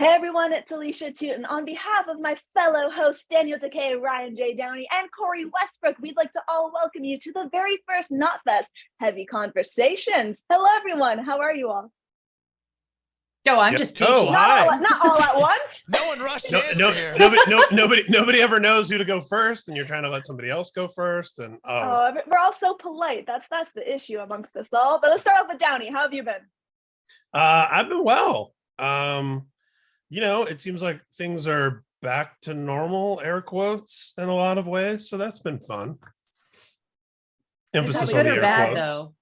Hey everyone, it's Alicia Atout, and on behalf of my fellow hosts Daniel Dekay, Ryan J. Downey, and Cori Westbrook, we'd like to all welcome you to the very first Knotfest Heavy Conversations. Hello everyone, how are you all? Oh, I'm just peachy. Oh, hi. Not all at once. No one rushed here. Nobody ever knows who to go first, and you're trying to let somebody else go first. And we're all so polite. That's the issue amongst us all. But let's start off with Downey. How have you been? I've been well. It seems like things are back to normal, air quotes, in a lot of ways. So that's been fun. Emphasis Is that on good the or air bad, quotes. though?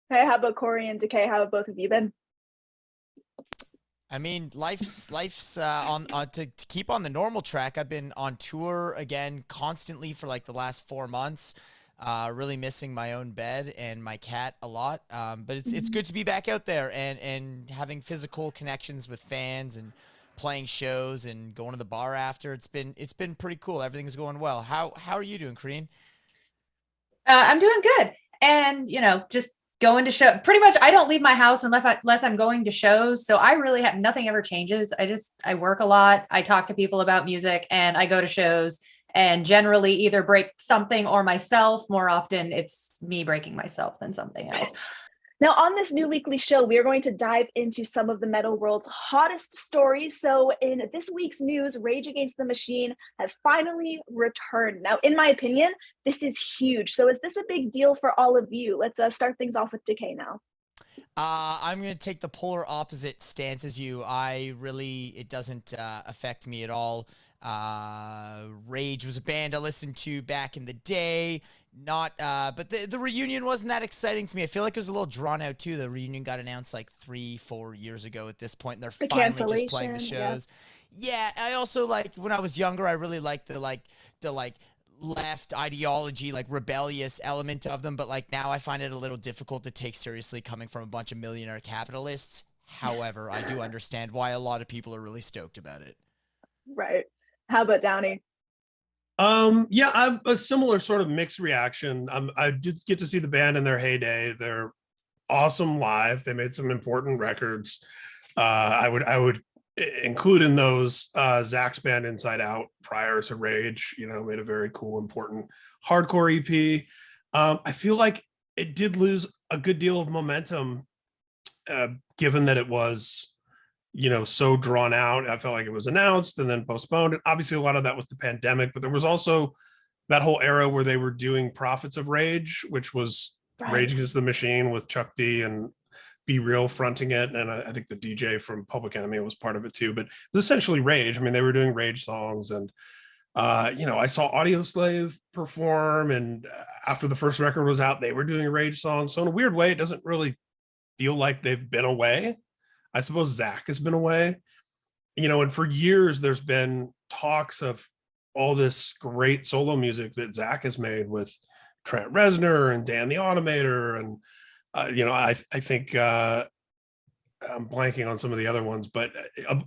Hey, how about Cori and Dekay? How have both of you been? I mean, life's on to keep on the normal track. I've been on tour again constantly for like the last 4 months. Really missing my own bed and my cat a lot. But it's good to be back out there and having physical connections with fans and playing shows and going to the bar after. It's been pretty cool. Everything's going well. How are you doing, Corrine? I'm doing good. And, just going to show. Pretty much, I don't leave my house unless I'm going to shows. So I really have nothing ever changes. I work a lot. I talk to people about music and I go to shows and generally either break something or myself. More often, it's me breaking myself than something else. Now, on this new weekly show, we are going to dive into some of the metal world's hottest stories. So in this week's news, Rage Against the Machine have finally returned. Now, in my opinion, this is huge. So is this a big deal for all of you? Let's start things off with Dekay now. I'm going to take the polar opposite stance as you. It doesn't affect me at all. Rage was a band I listened to back in the day. But the reunion wasn't that exciting to me. I feel like it was a little drawn out too. The reunion got announced like 3-4 years ago at this point, and they're finally just playing the shows. Yeah, I also when I was younger, I really liked the left ideology, like rebellious element of them. But now I find it a little difficult to take seriously coming from a bunch of millionaire capitalists. However, I do understand why a lot of people are really stoked about it. Right. How about Downey? Yeah, I've a similar sort of mixed reaction. I did get to see the band in their heyday. They're awesome live. They made some important records. I would include in those Zach's band Inside Out prior to Rage. Made a very cool, important hardcore EP. I feel like it did lose a good deal of momentum, given that it was so drawn out. I felt like it was announced and then postponed. And obviously a lot of that was the pandemic, but there was also that whole era where they were doing Prophets of Rage, which was Rage Against the Machine with Chuck D and Be Real fronting it. And I think the DJ from Public Enemy was part of it too, but it was essentially Rage. I mean, they were doing Rage songs and, I saw Audioslave perform, and after the first record was out, they were doing Rage songs. So in a weird way, it doesn't really feel like they've been away. I suppose Zach has been away, and for years there's been talks of all this great solo music that Zach has made with Trent Reznor and Dan the Automator. And, I think I'm blanking on some of the other ones, but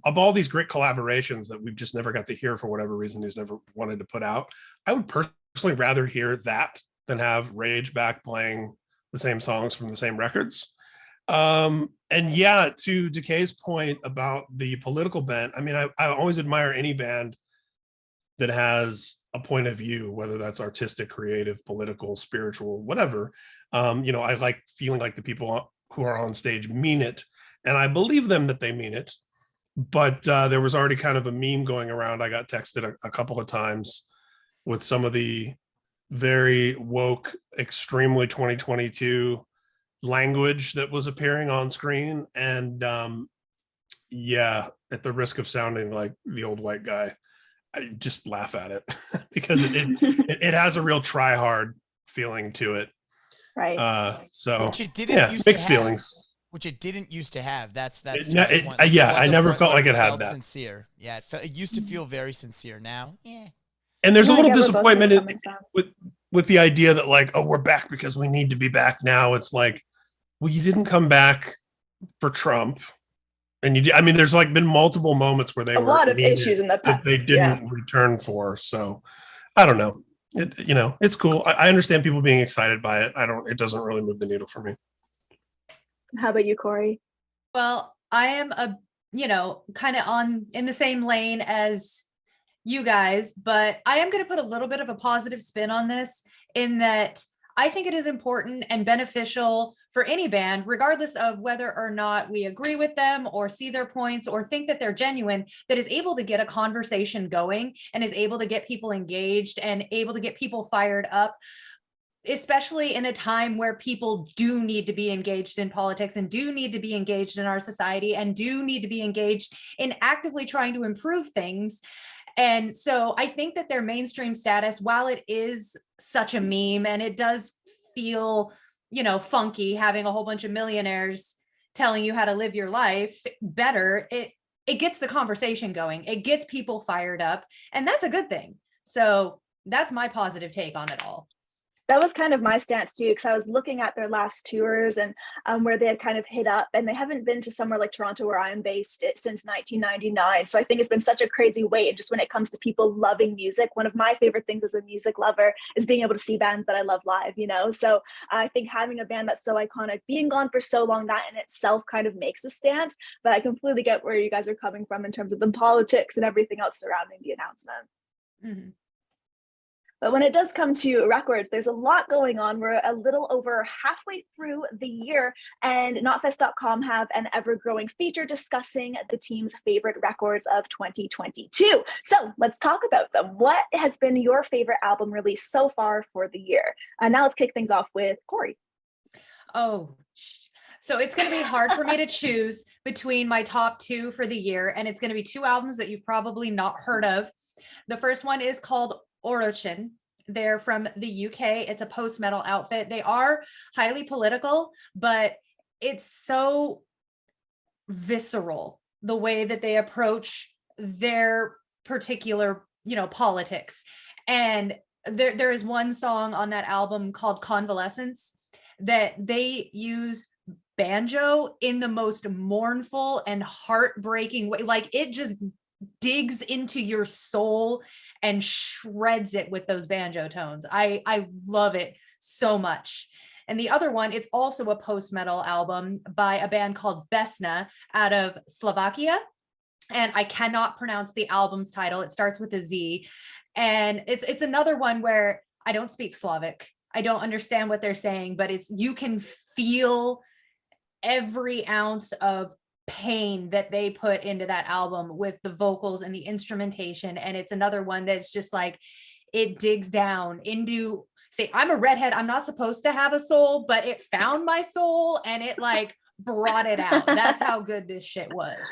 of all these great collaborations that we've just never got to hear for whatever reason he's never wanted to put out, I would personally rather hear that than have Rage back playing the same songs from the same records. And yeah, to Dekay's point about the political bent, I mean, I always admire any band that has a point of view, whether that's artistic, creative, political, spiritual, whatever. I like feeling like the people who are on stage mean it, and I believe them that they mean it. But there was already kind of a meme going around. I got texted a couple of times with some of the very woke, extremely 2022 language that was appearing on screen. And at the risk of sounding like the old white guy, I just laugh at it because it has a real try hard feeling to it. Right. Which it didn't used mixed to have. feelings. Which it didn't used to have. That's I never felt like it had that. Sincere. Yeah, it used to feel very sincere. Now, yeah. And there's a little disappointment with the idea that we're back because we need to be back now. It's like, well, you didn't come back for Trump, and there's been multiple moments where they were a lot of issues in the past that they didn't return for. So I don't know. It's cool. I understand people being excited by it. It doesn't really move the needle for me. How about you, Cori? Well, I am kind of in the same lane as you guys, but I am going to put a little bit of a positive spin on this in that I think it is important and beneficial for any band, regardless of whether or not we agree with them or see their points or think that they're genuine, that is able to get a conversation going and is able to get people engaged and able to get people fired up, especially in a time where people do need to be engaged in politics and do need to be engaged in our society and do need to be engaged in actively trying to improve things. And so I think that their mainstream status, while it is such a meme and it does feel, funky having a whole bunch of millionaires telling you how to live your life better, it gets the conversation going. It gets people fired up, and that's a good thing. So that's my positive take on it all. That was kind of my stance too, because I was looking at their last tours and where they had kind of hit up, and they haven't been to somewhere like Toronto where I'm based since 1999. So I think it's been such a crazy wait. And just when it comes to people loving music, one of my favorite things as a music lover is being able to see bands that I love live, So I think having a band that's so iconic, being gone for so long, that in itself kind of makes a stance. But I completely get where you guys are coming from in terms of the politics and everything else surrounding the announcement. Mm-hmm. But when it does come to records, there's a lot going on. We're a little over halfway through the year, and Knotfest.com have an ever-growing feature discussing the team's favorite records of 2022. So let's talk about them. What has been your favorite album release so far for the year? Now let's kick things off with Cori. Oh, so it's going to be hard for me to choose between my top two for the year, and it's going to be two albums that you've probably not heard of. The first one is called Orochin. They're from the UK. It's a post-metal outfit. They are highly political, but it's so visceral the way that they approach their particular, politics. And there is one song on that album called Convalescence that they use banjo in the most mournful and heartbreaking way. Like, it just digs into your soul and shreds it with those banjo tones. I love it so much. And the other one, it's also a post-metal album by a band called Besna out of Slovakia. And I cannot pronounce the album's title. It starts with a Z. And it's another one where I don't speak Slavic. I don't understand what they're saying, but you can feel every ounce of pain that they put into that album with the vocals and the instrumentation. And it's another one that's just like, it digs down into, say, I'm a redhead, I'm not supposed to have a soul, but it found my soul and it like brought it out. That's how good this shit was.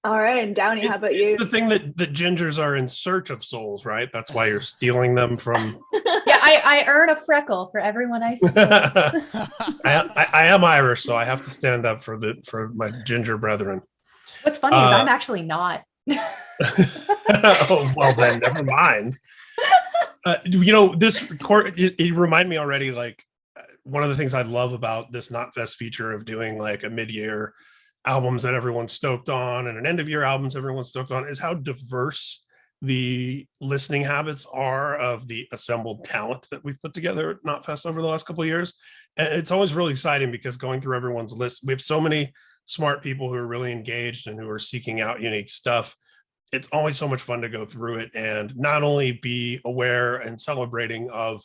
All right, and Downey, how about you? It's the thing that gingers are in search of souls, right? That's why you're stealing them from. Yeah, I earn a freckle for everyone I steal. I am Irish, so I have to stand up for my ginger brethren. What's funny is I'm actually not. Oh, well then, never mind. It reminded me already, like, one of the things I love about this Knotfest feature of doing like a mid-year albums that everyone's stoked on and an end of year albums everyone's stoked on is how diverse the listening habits are of the assembled talent that we've put together at Knotfest over the last couple of years. And it's always really exciting because going through everyone's list, we have so many smart people who are really engaged and who are seeking out unique stuff. It's always so much fun to go through it and not only be aware and celebrating of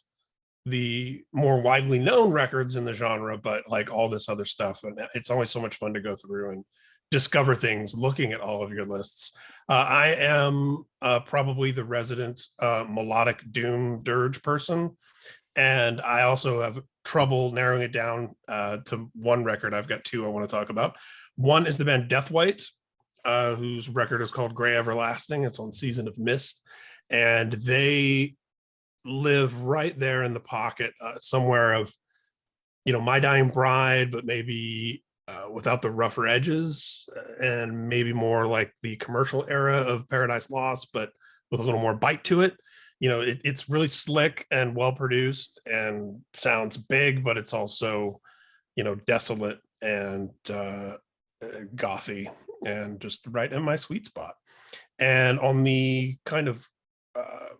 the more widely known records in the genre, but like all this other stuff. And it's always so much fun to go through and discover things looking at all of your lists. I am probably the resident melodic doom dirge person. And I also have trouble narrowing it down to one record. I've got two I want to talk about. One is the band Death White, whose record is called Gray Everlasting. It's on Season of Mist. And they live right there in the pocket somewhere of, My Dying Bride, but maybe without the rougher edges and maybe more like the commercial era of Paradise Lost, but with a little more bite to it. It's really slick and well produced and sounds big, but it's also, desolate and gothy and just right in my sweet spot. And on the kind of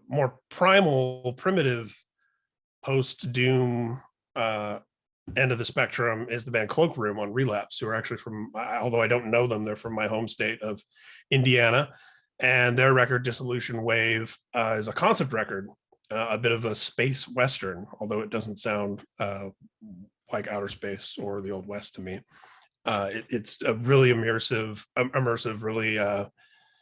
more primal, primitive post-doom end of the spectrum is the band Cloakroom on Relapse, who are actually from, although I don't know them, they're from my home state of Indiana. And their record Dissolution Wave is a concept record, a bit of a space western, although it doesn't sound like outer space or the Old West to me. It's a really immersive, really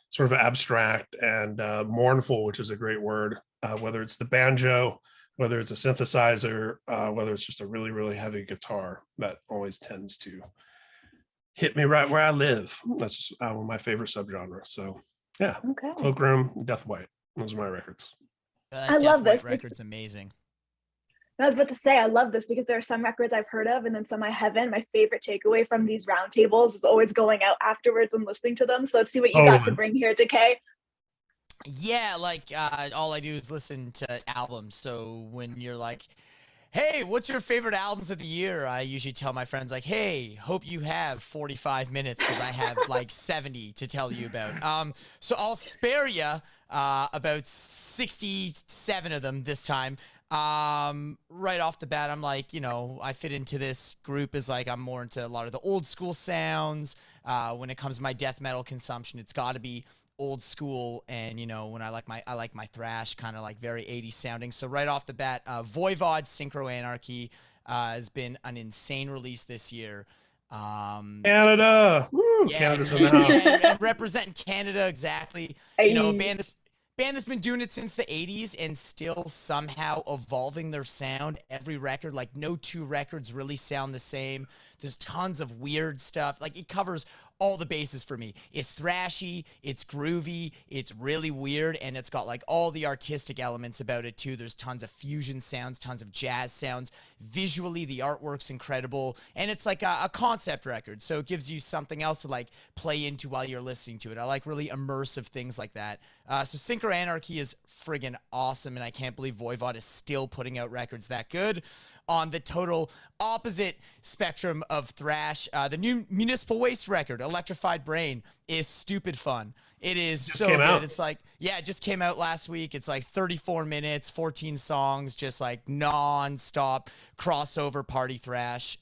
sort of abstract and mournful, which is a great word, whether it's the banjo, whether it's a synthesizer, whether it's just a really, really heavy guitar, that always tends to hit me right where I live. That's just one of my favorite subgenres. So yeah, Okay. Cloakroom, Death White, those are my records. I love this. Record's amazing. I was about to say, I love this because there are some records I've heard of and then some I haven't. My favorite takeaway from these roundtables is always going out afterwards and listening to them. So let's see what you got to bring here, Dekay. Yeah, like all I do is listen to albums. So when you're like, hey, what's your favorite albums of the year? I usually tell my friends like, hey, hope you have 45 minutes because I have like 70 to tell you about. So I'll spare you about 67 of them this time. Right off the bat, I'm like, you know, I fit into this group as like, I'm more into a lot of the old school sounds. When it comes to my death metal consumption, it's got to be old school. And, you know, when I like my thrash kind of like very 80s sounding. So right off the bat, Voivod Synchro Anarchy has been an insane release this year. Canada. Woo, yeah, Canada's in the house. and representing Canada, exactly. You know, a band that's been doing it since the 80s and still somehow evolving their sound every record. Like no two records really sound the same. There's tons of weird stuff. Like it covers all the bases for me. It's thrashy, it's groovy, it's really weird, and it's got like all the artistic elements about it too. There's tons of fusion sounds, tons of jazz sounds. Visually, the artwork's incredible, and it's like a concept record, so it gives you something else to like play into while you're listening to it. I like really immersive things like that. So Synchro Anarchy is friggin' awesome, and I can't believe Voivod is still putting out records that good. On the total opposite spectrum of thrash, the new Municipal Waste record, Electrified Brain, is stupid fun. It is just so good. Out. It's like, yeah, it just came out last week. It's like 34 minutes, 14 songs, just like non-stop crossover party thrash.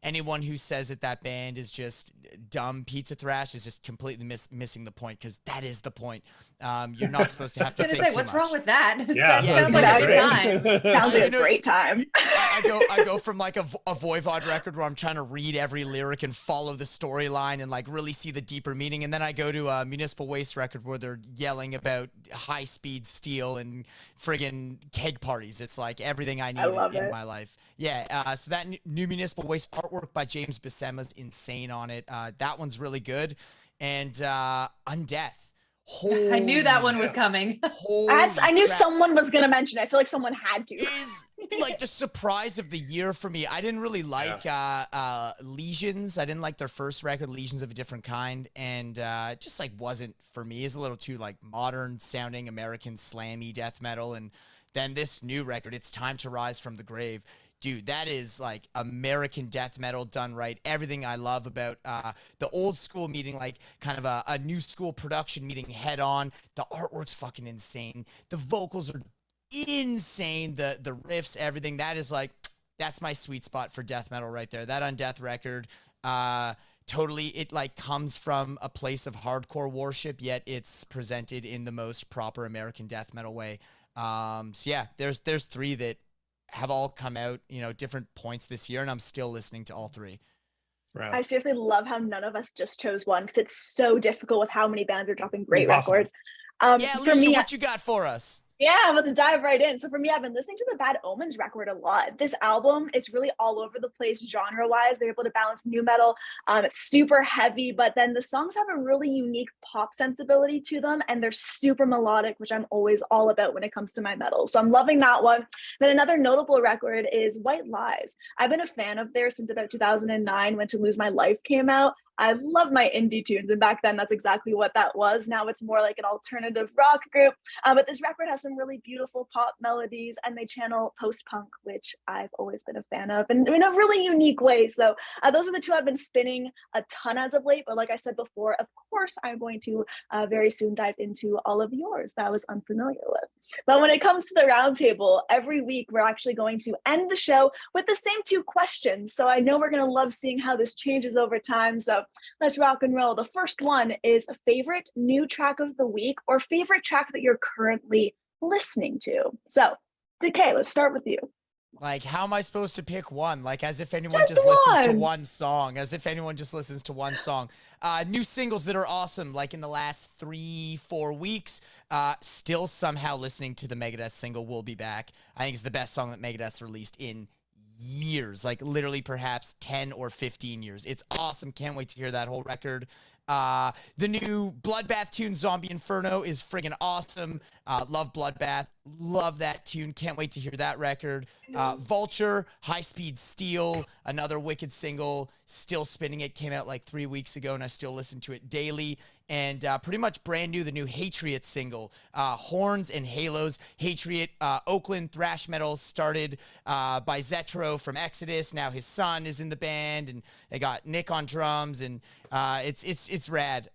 Anyone who says that band is just dumb pizza thrash is just completely missing the point, because that is the point. You're not supposed to have to think too much. What's wrong with that? Yeah, that sounds like a good time. Sounds like a great time. I go from like a Voivod record where I'm trying to read every lyric and follow the storyline and like really see the deeper meaning, and then I go to a Municipal Waste record where they're yelling about high-speed steel and friggin' keg parties. It's like everything I need in my life. Yeah, so that new Municipal Waste artwork by James Buscema's insane on it. That one's really good. And Undeath. I knew that one was coming. I knew someone was going to mention it. I feel like someone had to. Is like the surprise of the year for me. I didn't really like Lesions. I didn't like their first record, Lesions of a Different Kind. And it just like wasn't for me. It's a little too like modern sounding American slammy death metal. And then this new record, It's Time to Rise from the Grave. Dude, that is like American death metal done right. Everything I love about the old school meeting, like kind of a new school production meeting head on. The artwork's fucking insane. The vocals are insane. The riffs, everything. That is like, that's my sweet spot for death metal right there. That Undeath record, totally, it like comes from a place of hardcore worship, yet it's presented in the most proper American death metal way. So yeah, there's three that have all come out, you know, different points this year, and I'm still listening to all three. Right. I seriously love how none of us just chose one, because it's so difficult with how many bands are dropping great Impossible. records. Yeah, Alicia, what you got for us? Yeah, I'm about to dive right in. So for me, I've been listening to the Bad Omens record a lot. This album, it's really all over the place genre-wise. They're able to balance new metal. It's super heavy, but then the songs have a really unique pop sensibility to them, and they're super melodic, which I'm always all about when it comes to my metal. So I'm loving that one. Then another notable record is White Lies. I've been a fan of theirs since about 2009, when To Lose My Life came out. I love my indie tunes, and back then that's exactly what that was. Now it's more like an alternative rock group, but this record has some really beautiful pop melodies, and they channel post-punk, which I've always been a fan of, and in a really unique way. So those are the two I've been spinning a ton as of late, but like I said before, of course I'm going to very soon dive into all of yours that I was unfamiliar with. But when it comes to the roundtable, every week we're actually going to end the show with the same two questions. So I know we're going to love seeing how this changes over time. So let's rock and roll. The first one is a favorite new track of the week or favorite track that you're currently listening to. So, Dekay, let's start with you. Like, how am I supposed to pick one? Like, as if anyone Just listens to one. one song. As if anyone just listens to one song. New singles that are awesome, like in the last 3-4 weeks. Still somehow listening to the Megadeth single, We'll Be Back. I think it's the best song that Megadeth's released in years. Like, literally perhaps 10 or 15 years. It's awesome. Can't wait to hear that whole record. The new Bloodbath tune, Zombie Inferno, is friggin' awesome. Love Bloodbath. Love that tune. Can't wait to hear that record. Vulture, High Speed Steel, another wicked single. Still spinning it. Came out like 3 weeks ago, and I still listen to it daily. And pretty much brand new, the new Hatriot single, Horns and Halos. Hatriot, Oakland thrash metal, started by Zetro from Exodus. Now his son is in the band, and they got Nick on drums, and it's rad.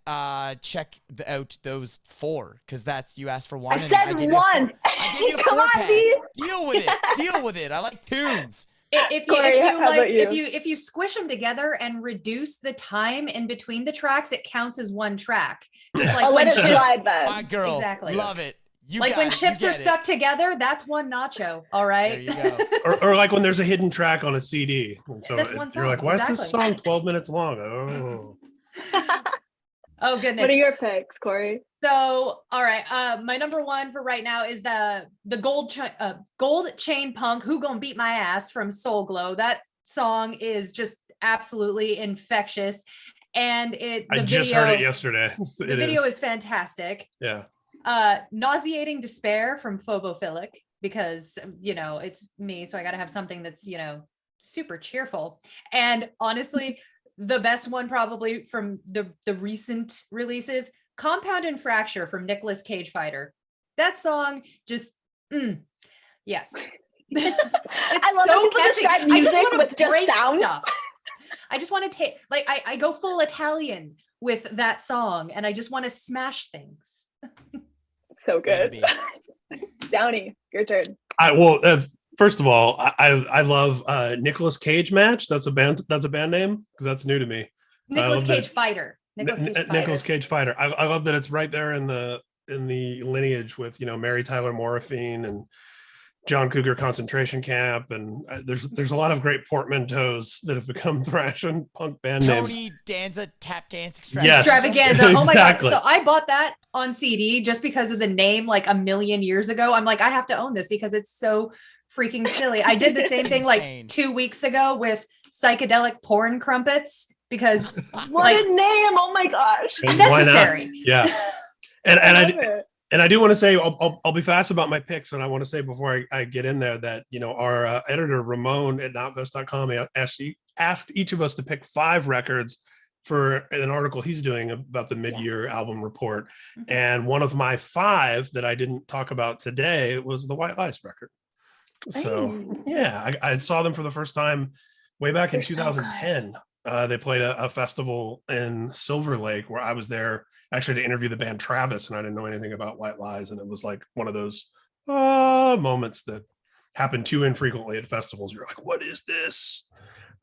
Check out those 4, because that's, you asked for one. I said one. I gave you a Come 4-pack. on, dude. Deal with it. Deal with it. I like tunes. If you squish them together and reduce the time in between the tracks, it counts as one track. Just like I'll when let it chips, slide then. My girl, Exactly. love it. You like got when it. chips You are get it. stuck together, that's one nacho. All There right. you go. Or like when there's a hidden track on a CD, and so That's one you're like, song, why is this exactly. song 12 minutes long? Oh. Oh goodness. What are your picks, Corey? So, all right. My number one for right now is the gold chain punk. Who Gonna Beat My Ass from Soul Glow. That song is just absolutely infectious, and I just heard it yesterday. The video is fantastic. Yeah. Nauseating Despair from Phobophilic, because it's me, so I got to have something that's super cheerful. And honestly, the best one probably from the recent releases, Compound and Fracture from Nicolas Cage Fighter. That song just yes. I love how people describe music with just sounds. Stuff. I just want to take, like, I go full Italian with that song, and I just want to smash things. So good. Downey, your turn. First of all, I love Nicolas Cage Match. That's a band name, because that's new to me. Nicolas Cage Fighter. Nicolas Cage Fighter. I love that it's right there in the lineage with Mary Tyler Morphine and John Cougar Concentration Camp, and there's a lot of great portmanteaus that have become thrash and punk band names. Tony Danza Tap Dance Extravaganza. Oh my Exactly. God. So I bought that on CD just because of the name, like a million years ago. I'm like, I have to own this because it's so freaking silly. I did the same thing like 2 weeks ago with Psychedelic Porn Crumpets, because what a name. Oh my gosh. Necessary. Yeah. And I do want to say, I'll be fast about my picks, and I want to say before I get in there that our editor Ramon at Knotfest.com asked each of us to pick 5 records for an article he's doing about the mid-year album report, and one of my 5 that I didn't talk about today was the White Lies record. So yeah, I saw them for the first time way back in 2010. They played a festival in Silver Lake where I was there actually to interview the band Travis, and I didn't know anything about White Lies, and it was like one of those moments that happen too infrequently at festivals. You're like, what is this?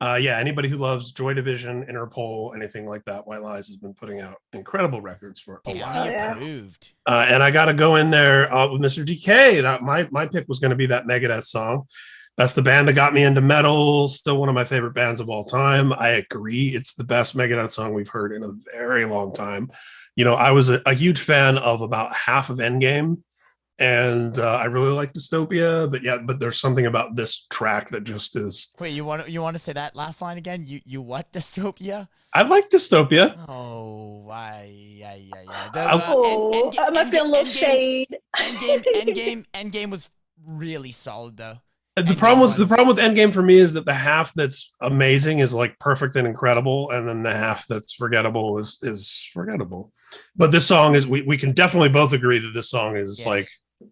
Anybody who loves Joy Division, Interpol, anything like that, White Lies has been putting out incredible records for a while. Approved. And I got to go in there with Mr. Dekay. My pick was going to be that Megadeth song. That's the band that got me into metal. Still one of my favorite bands of all time. I agree. It's the best Megadeth song we've heard in a very long time. I was a huge fan of about half of Endgame, and I really like Dystopia, but there's something about this track that just is. Wait, you want to say that last line again? You what? Dystopia? I like Dystopia. Oh, yeah. I might be a little shade. Endgame was really solid though. The problem with Endgame for me is that the half that's amazing is like perfect and incredible, and then the half that's forgettable is forgettable. But this song is we can definitely both agree that this song is like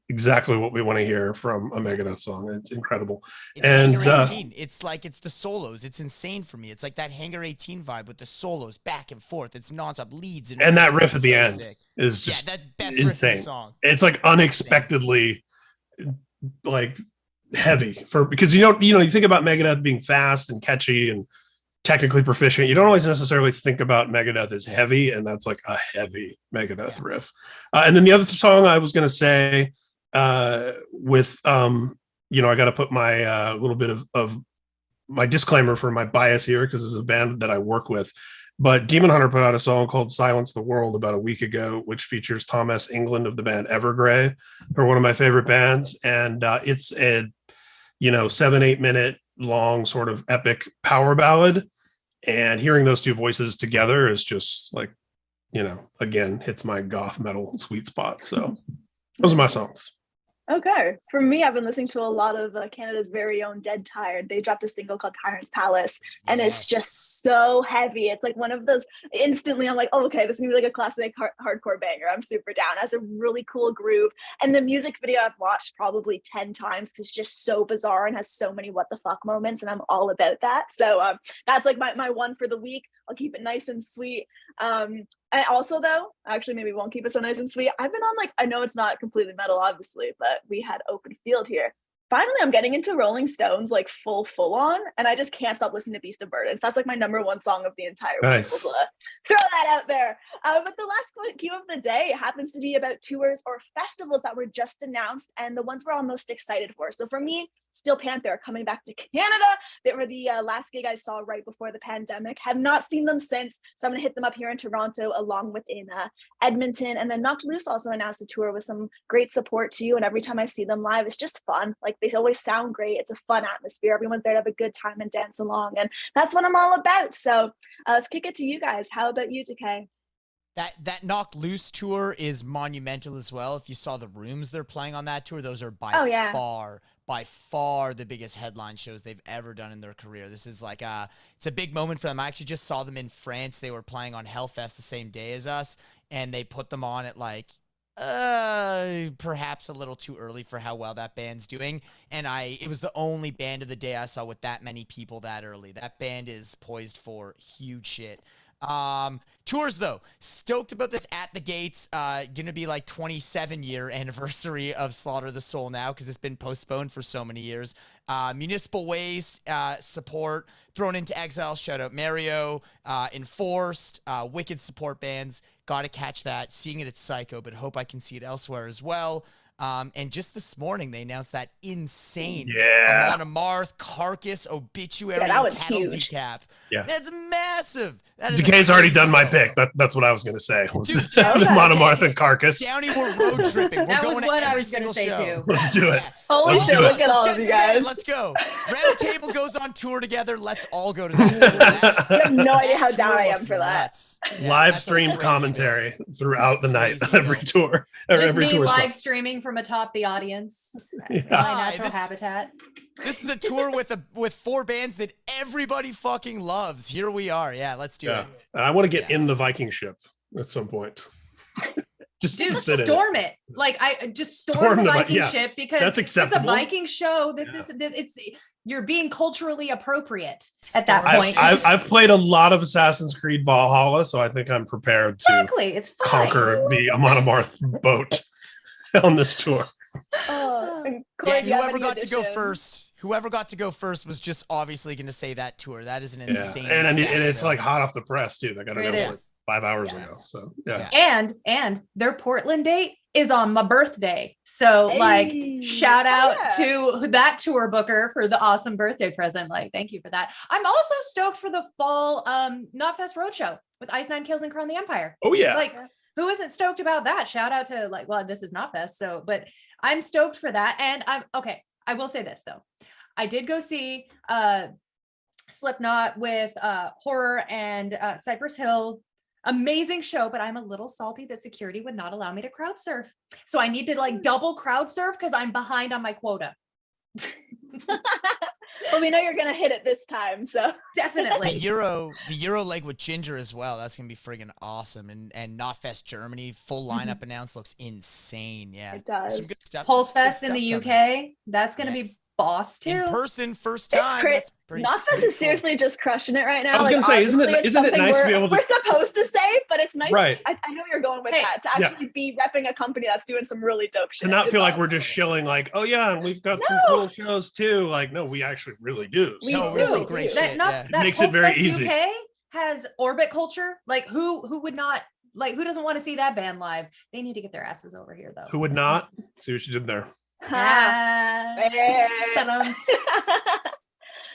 exactly what we want to hear from a Megadeth song. It's incredible. It's Hangar 18. It's the solos. It's insane for me. It's like that Hangar 18 vibe with the solos back and forth. It's nonstop leads and that riff at the end is just that best insane. Riff in the song. It's like unexpectedly like heavy because you think about Megadeth being fast and catchy and technically proficient. You don't always necessarily think about Megadeth as heavy, and that's like a heavy Megadeth riff. And then the other song I was going to say with I got to put my little bit of my disclaimer for my bias here because this is a band that I work with. But Demon Hunter put out a song called Silence the World about a week ago, which features Tom S. England of the band Evergrey, who are one of my favorite bands. And it's a 7-8 minute long sort of epic power ballad. And hearing those two voices together is just like, again, hits my goth metal sweet spot. So those are my songs. Okay. For me, I've been listening to a lot of Canada's very own Dead Tired. They dropped a single called Tyrant's Palace, and it's just so heavy. It's like one of those, instantly I'm like, oh, okay, this is going to be like a classic hardcore banger. I'm super down. It has a really cool groove. And the music video I've watched probably 10 times because it's just so bizarre and has so many what the fuck moments, and I'm all about that. So that's like my one for the week. I'll keep it nice and sweet. And also, though, actually, maybe won't keep it so nice and sweet. I've been on I know it's not completely metal, obviously, but we had Open Field here. Finally, I'm getting into Rolling Stones full on, and I just can't stop listening to Beast of Burdens. That's like my number one song of the entire week. Throw that out there. But the last cue of the day happens to be about tours or festivals that were just announced, and the ones we're all most excited for. So for me, Steel Panther are coming back to Canada. They were the last gig I saw right before the pandemic. Have not seen them since, so I'm going to hit them up here in Toronto along with in Edmonton. And then Knocked Loose also announced a tour with some great support too. And every time I see them live, it's just fun. They always sound great. It's a fun atmosphere. Everyone's there to have a good time and dance along. And that's what I'm all about. So let's kick it to you guys. How about you, Dekay? That Knocked Loose tour is monumental as well. If you saw the rooms they're playing on that tour, those are by far the biggest headline shows they've ever done in their career. This is it's a big moment for them. I actually just saw them in France. They were playing on Hellfest the same day as us, and they put them on at perhaps a little too early for how well that band's doing. And it was the only band of the day I saw with that many people that early. That band is poised for huge shit. Tours though, stoked about this At the Gates. Gonna be 27-year anniversary of Slaughter the Soul now because it's been postponed for so many years. Municipal Waste support, Thrown into Exile, shout out Mario, Enforced, wicked support bands. Gotta catch that. Seeing it at Psycho, but hope I can see it elsewhere as well. And just this morning, they announced that insane Amon Amarth, Carcass, Obituary, and Cattle huge. Decap. Yeah. That's massive. Dekay's already done my pick. That's what I was going to say. Amon Amarth and Carcass. Downey, we're road tripping. We're that going was to what every I was going to say show. too. Let's do it. Holy shit, look at all of you guys. Let's go. Round Table goes on tour together. Let's all go to that. I have no idea how down I am for that. Live stream commentary throughout the night, every tour. Just me live streaming from atop the audience. My natural habitat. This is a tour with 4 bands that everybody fucking loves. Here we are. Yeah, let's do it. And I want to get in the Viking ship at some point. Just storm it. I just storm the Viking ship because that's acceptable. It's a Viking show. It's you're being culturally appropriate at that point. I've played a lot of Assassin's Creed Valhalla, so I think I'm prepared to it's fine. conquer the Amon Amarth boat on this tour. Corey, whoever got to go first was just obviously going to say that tour. That is an insane. And it's hot off the press too. They got it out 5 hours ago. So And their Portland date is on my birthday. So shout out to that tour booker for the awesome birthday present. Thank you for that. I'm also stoked for the fall Knotfest Roadshow with Ice Nine Kills and Crown the Empire. Oh yeah. Who isn't stoked about that? Shout out to this is Knotfest. But I'm stoked for that. And I will say this though. I did go see Slipknot with Horror and Cypress Hill. Amazing show, but I'm a little salty that security would not allow me to crowd surf. So I need to double crowd surf because I'm behind on my quota. Well, we know you're gonna hit it this time, so The Definitely. Euro leg with Ginger as well. That's gonna be friggin' awesome. And Knotfest Germany full lineup announced looks insane. Yeah, it does. some good stuff. Pulse good Fest in stuff the coming. UK. That's gonna Yeah. be boss too. In person, first It's time. great. That's pretty. Knotfest pretty is seriously just crushing it right now. I was gonna say, isn't it- obviously, it's isn't it something nice to be able to- we're supposed to say, but it's nice. Right. I know you're going with Hey, that, to actually be repping a company that's doing some really dope shit. To not It's feel like awesome. we're just shilling, like, oh yeah, and we've got some No. cool shows too. Like, no, we actually really do. We No, do. we have some great That- shit. That, yeah. that makes it Pulse very Fest easy. UK has orbit culture. Like who would not like who doesn't want to see that band live? They need to get their asses over here though. Who would not? See what you did there. Ha. Ta-dum.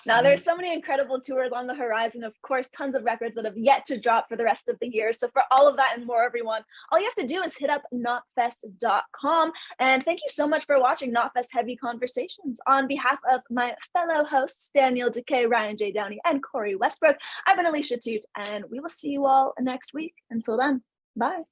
Now there's so many incredible tours on the horizon. Of course, tons of records that have yet to drop for the rest of the year. So for all of that and more, everyone, all you have to do is hit up knotfest.com. And thank you so much for watching Knotfest Heavy Conversations. On behalf of my fellow hosts, Daniel, Dekay, Ryan J. Downey, and Cori Westbrook, I've been Alicia Atout, and we will see you all next week. Until then, bye.